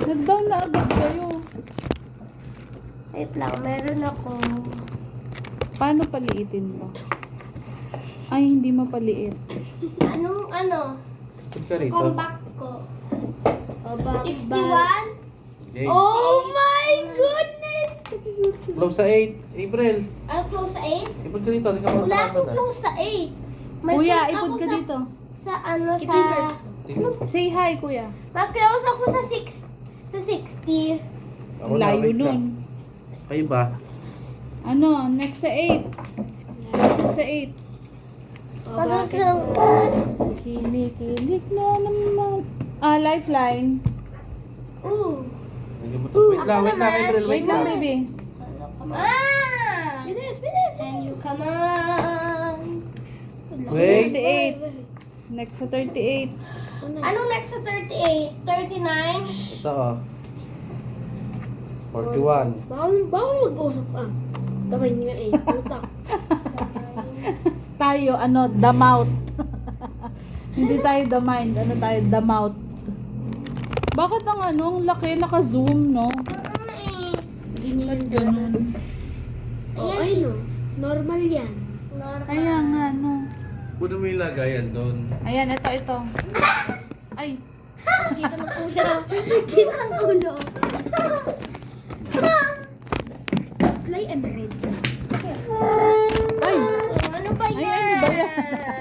Nag-down na agad kayo. Wait lang, meron ako. Paano paliitin to? Ay, hindi mapaliit. Anong ano? Punta ka rito. Compact ko. 61? Eight. Oh my goodness! Close sa 8. April. Ano close sa 8? Ipod ka dito. Hindi ka Wala makasama akong na. close sa 8. May Kuya, close ipod ako ka sa- dito. Sa ano sa... Say hi, kuya. Mag-close ako sa 60. Ako na, Layo wait lang. nun. Kayo ba? Ano, next sa 8. Next sa 8. Ano sa... Kilig na naman. Lifeline. Ooh. Wait lang, April. Wait lang, baby. Come on! Bilis! Can you come on? Wait. 38. Next sa 38. Anong next sa 38? 39? Ito oh. 41. Bawal mag-usap Damay nga puta. Tayo, the mouth. Hindi tayo the mind. Ano tayo, the mouth. Bakit ang laki, naka-zoom, no? Ba't ganun? Ay no, normal yan. Kaya nga, no. Puno mo yung lagayan doon. Ayan, ito. Ay, Kita ng ulo. Kita ng ulo. Fly Emirates. ay, Ano ba yan? Ay, ano ba yan?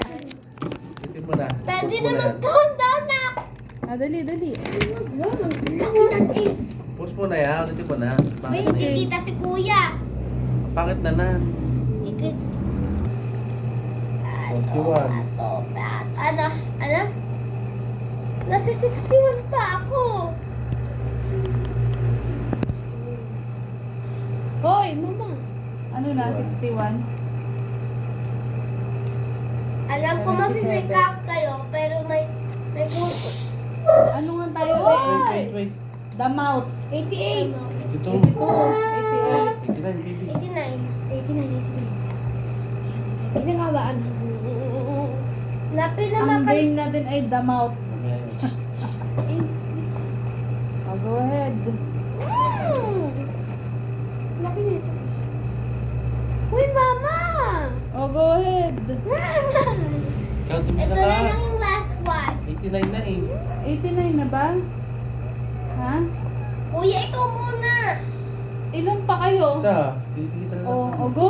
Itin mo na. Pwede Post mo na yan. mag-countdown na. dali. Laki ng 8. Post mo na yan. Ulitin mo na. May Pangit na yan. tita si kuya. Pangit na na. Ikit. 41. Ano? Nasa 61 pa ako. Hoy, mama. Ano na, 61? Alam ko 77. mag-recap kayo, pero may Ano nga tayo, Wait. The mouth. 88. 82. 82, 88. 89, baby. 89. Ginagawaan. Na Ang pinamakan. game natin ay the mouth. Mamaya yan. Go ahead. Laki nito. Uy, mama! Go ahead. Count mo Ito na na ka. lang yung last one. 89 na eh. 89 na ba? Ha? Kuya, ikaw muna. Ilan pa kayo? Isa. Isa na lang. Go.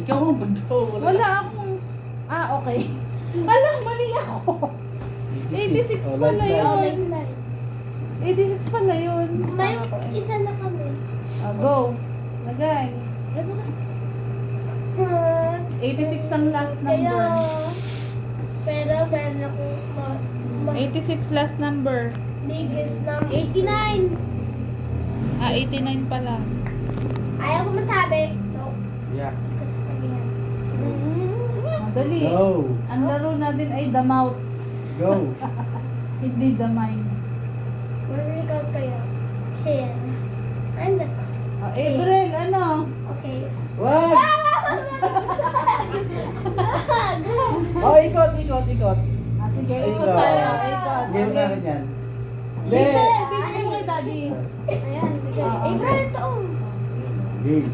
Ikaw ang bago. Wala akong... okay. Wala, mali ako. 86 Oh, pala like yun. 86 pala yun. May Tama ko eh. isa na kami. Go. Lagay. 86 ang last Kaya, number. pero meron akong 86 last number. biggest number. 89. 89 pala. Ayaw ko masabi. No. Yeah. Kasi sabi yan. Dali. Go. Ang laro natin ay the mouth, Go. hindi the mind. Mag-recount kayo. 10. And April, ano? okay. Wag! Oh, ikot. Sige, Ay, ikot ikaw. tayo. Ikot. Game sa akin yan. Hindi, Hindi. bigyan mo kay daddy. Ayan, bigay. Ah, April, ito. Game.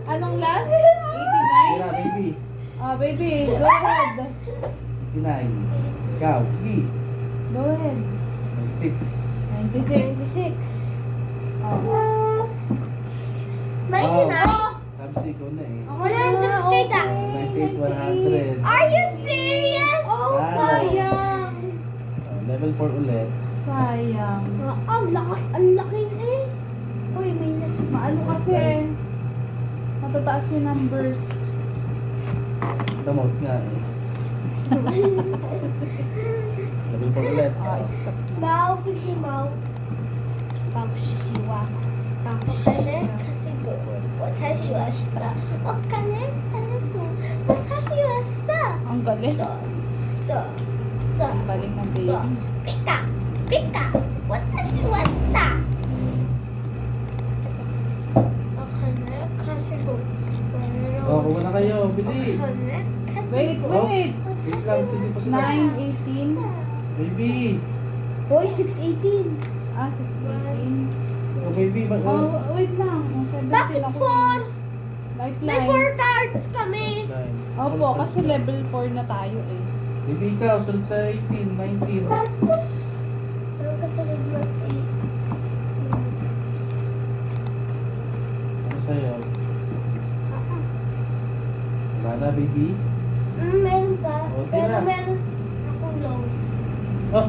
Anong last? 89? Tira, baby. Baby, go ahead. 89. Ikaw. Sige. Go ahead. 96. 96. 99. Sabi ko na eh. Wala na tita. 98, 100. Are you serious? Sayang. Level 4 ulit. Sayang. Ang lakas, ang laki na eh. Uy, may nasa. Maano kasi. Matataas yung numbers. Damot nga eh. Level 4 ulit. Stop. Bao, kasi bao. Bao, sisiwa. Wakane, kasi go. Watashi wa shita. Wakane, kasi go. Watashi wa shita. Ang galing. Stop. Stop. Ang galing ng baby. Pika. Pika. Watashi wa shita. Wakane, kasi go. Oh, kuha na kayo. Bili. Wakane, kasi Wait, go. wait. Wait lang. Sige pa sila. 9, 18. Baby. Hoy, 6:18. Ah, 6:18. Oh, baby, ba? Oh, wait lang. Oh, 17 Bakit ako. 4? May Lifeline. 4 cards kami. Nine. Opo, kasi level 4 na tayo eh. Baby, ikaw, sunod sa 18, 19. Ano kasunod ng 8? Ano sa'yo? Wala na, baby? Meron pa. Okay Pero na. meron akong low. Oh!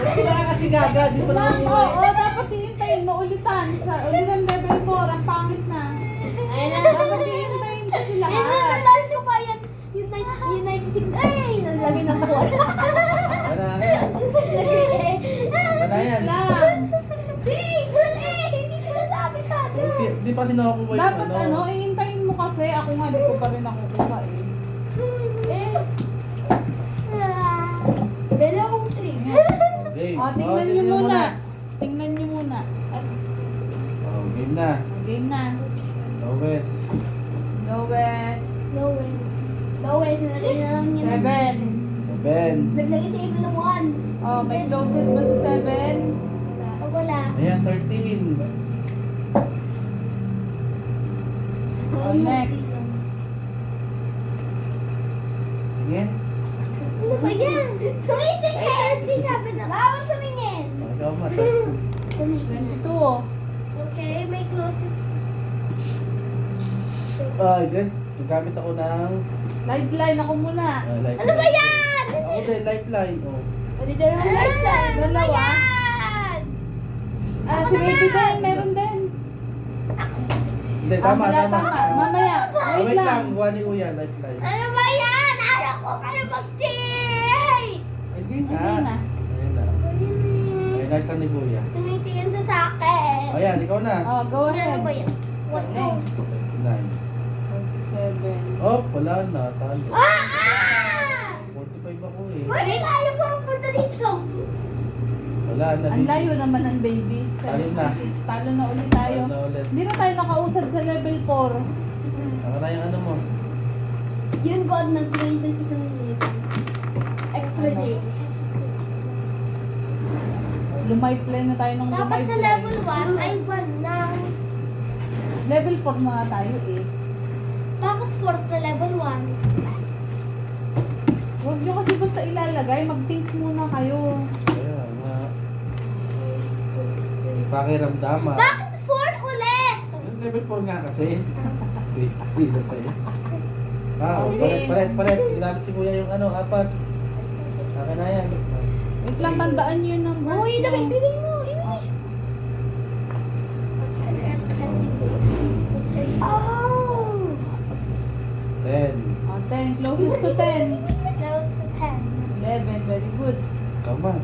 Wala ka kasi gaga, di pa lang Oo, dapat iintayin mo ulitan. Ulitan level 4, ang pangit na. Ayun na. Dapat iintayin kasi Ayun na, lahat. natalo ko pa yan. Yung 96. Ay, nalagay ng buwan. Wala na yan. Lang. Six! Hindi sinasabi ka Di pa sinuha ko ba yung Dapat ano, iintayin mo kasi. Ako nga, di ko pa rin nakukuha eh. Dala akong 3. Game. O, tingnan nyo muna. Tingnan nyo muna. Oh, game na. Game na. Lowest. Lowest. Lowest, nalagay na lang niya. 7. 7. Naglagay sa ibig ng 1. Oh, may closest ba sa 7? O wala. Ayan, 13. Oh, next. Tingin. Ano ba yan? Sumitingin! Di sabi na, bawal tumingin. Ikaw ma, 13. 22. Okay, may closest. Ay, good. Gagamit ako ng Lifeline ako muna. lifeline. Ano ba yan? Ako din, lifeline. Oh. Dito yung lifeline. Dalawa. Ah, si Baby din, meron din. Hindi, Ah, tama, wala, tama. Mamaya, Ah, wait lang. Gawa ni Uya, lifeline. Ano ba yan? Ayaw ko kayo mag-date! Hindi na. Hindi na. Ayun na. Ay, nice lang ni Kuya. Tumitingin sa akin. Ayan, ikaw na. Oh, go Ano ahead. ba yan? What's Okay. 39. 47. Oh, wala na. Talo. Ah! 45 ako eh. Wala tayo pupunta dito. Wala na. Ang layo naman ng baby. Talo na. Talo na ulit tayo. Talo na ulit. Hindi na tayo nakausad sa level 4. Saka na yung ano mo. Yun, God, nag-20 sa minute. Extra day. Lumayplay na tayo ng Dapat sa lumayplay. level 1 ay 1 na. Level 4 na nga tayo eh. Bakit 4 sa level 1? Huwag nyo kasi basta ilalagay. Mag-think muna kayo. Kaya nga. Pakiramdaman. Bakit 4 ulit? Yung level 4 nga kasi. Wait na sa'yo. Ah, Okay. palit. Ginamit si Kuya yung ano, 4. Akin na yan. Wait lang, tandaan nyo yung numbers. Uy, nyo. ibigay mo. Oh! 10. Oh, 10. Closest to 10. Close to 10. 11. Very good. Come on.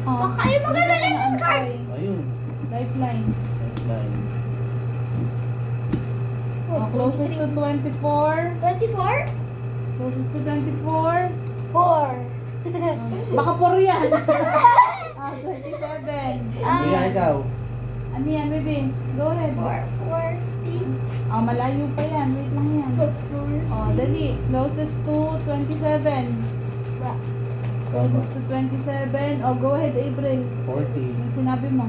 Oh, Baka kayo maganda dito ka lang ng card. naantay. Ayun. Lifeline. 9. Oh, closest to 24. 24? Closest to 24. 4. Baka 4 yan. Ah, 27. Kuya, ikaw. Ano yan, baby? Go ahead. 4, Steve. Ah, malayo pa yan. Wait lang yan. 4. Oh, dali. Closest to 27. Closest to 27. Oh, go ahead, April. 40. Yung sinabi mo.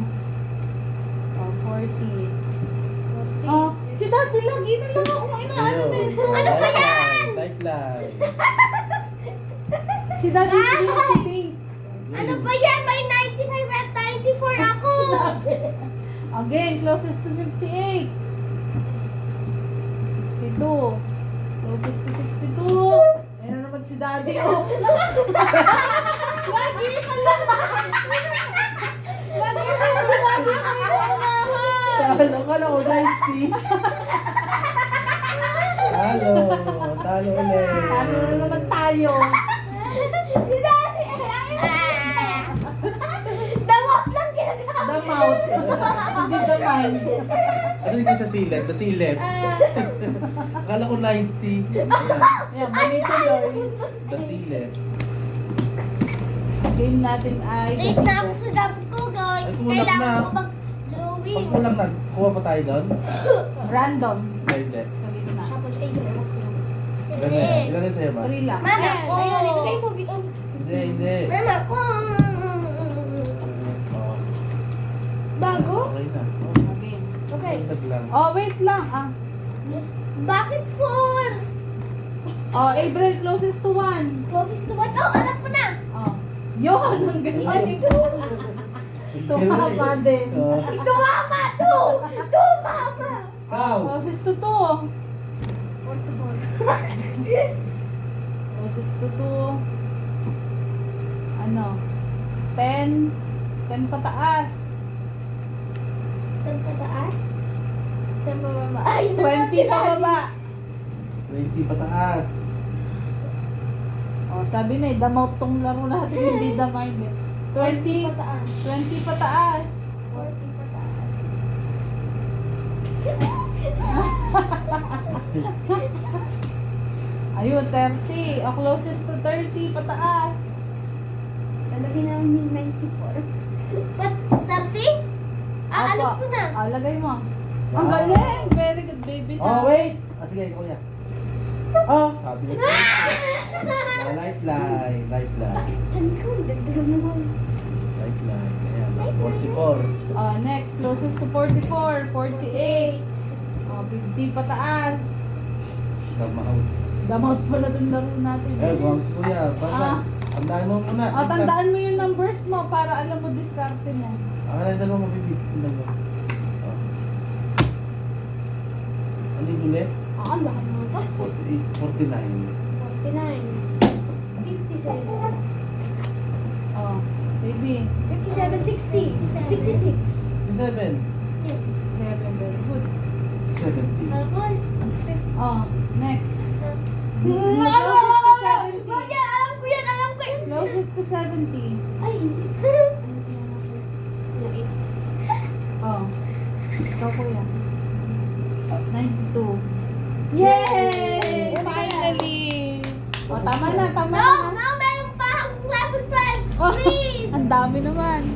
Oh, 40. Oh, si Daddy lagi na lang akong inaano nito. Ano ba yan? Lifeline. Si Daddy pink. Ano ba yan? May 95 at 94 ako. Again, closest to 58. 62. Closest to 62. Ayun na naman si Daddy. Oh. Lagi na lang. Lagi na lang si Daddy ang inuunahan. Talo ka na, 90. Talo. Talo ulit. Ano na naman tayo? Si Daddy. Dawak lang ginagawa. The mouth. Hindi the mind. Ano yung sa silip? Sa silip. Akala ko 90. Yan, mali tuloy. Sa silip. Game natin ay Please na ako sa dap ko, guys. Ay, kulang Kailangan na. ko mag-drawing. Pag kulang na, kuha pa tayo doon. random. Hindi. Sa gitna. Tapos ay ginagawa ko. Ilan na yan? Ilan na sa'yo ba? 3 lang. Mama ko. Ayan, ibigay mo. Hindi. Mama ko. Oh. Bago? Okay na. Okay. Okay. Tag lang. Oh, wait lang. Ah. Bakit 4? Oh, April closest to 1. Closest to 1. Oh, alam ko na. Oh. Yun, ang galing. Ay, 2. Tumama din. Oh. Ito, Mama. 2, Mama. Ikaw. Closest to 2. 4 to 4. Closest to 2. Ano? 10. 10 pataas. 10 pataas. 10 pababa. Ay, 20 pababa. 20 pataas. Oh, sabi na eh, damaw tong laro natin, hindi damay eh. 20 pataas. 20 pataas. 40 pataas. Ayun, 30. O, closest to 30 pataas. Lalagyan namin yung 94. 30? Ah, alam ko na. Ah, lagay mo. Ang Wow. galing! Very good, baby. Oh, wait! Ah, sige, kuya. Oh, sabi niya. Lifeline. Lifeline. Diyan ko, dagdagan mo. Lifeline. Ayan, 44. Oh, next, closest to 44. 48. Oh, 50 pataas. Come out. Damot pala itong laro natin. Eh, gawang si kuya. Basta, Ah. tandaan mo muna. Oh, tandaan mo yung numbers mo para alam mo diskarte mo. Ang kailan dalawa mo, baby. Tingnan mo. Oh. Ano yung ulit? Ah, lahat mo pa. 48, 49. 49. 57. Oh, baby. 57, 60. 66. 67. 7, very good. 70. Alcohol. Oh, next. Alam ko yan, alam ko yan. Closest to 70. Ay, hindi. Oh. Ikaw kuya. 92. Yay! Finally! Oh, tama na, tama No, na. no, meron pa akong level 12. Oh, Please. ang dami naman.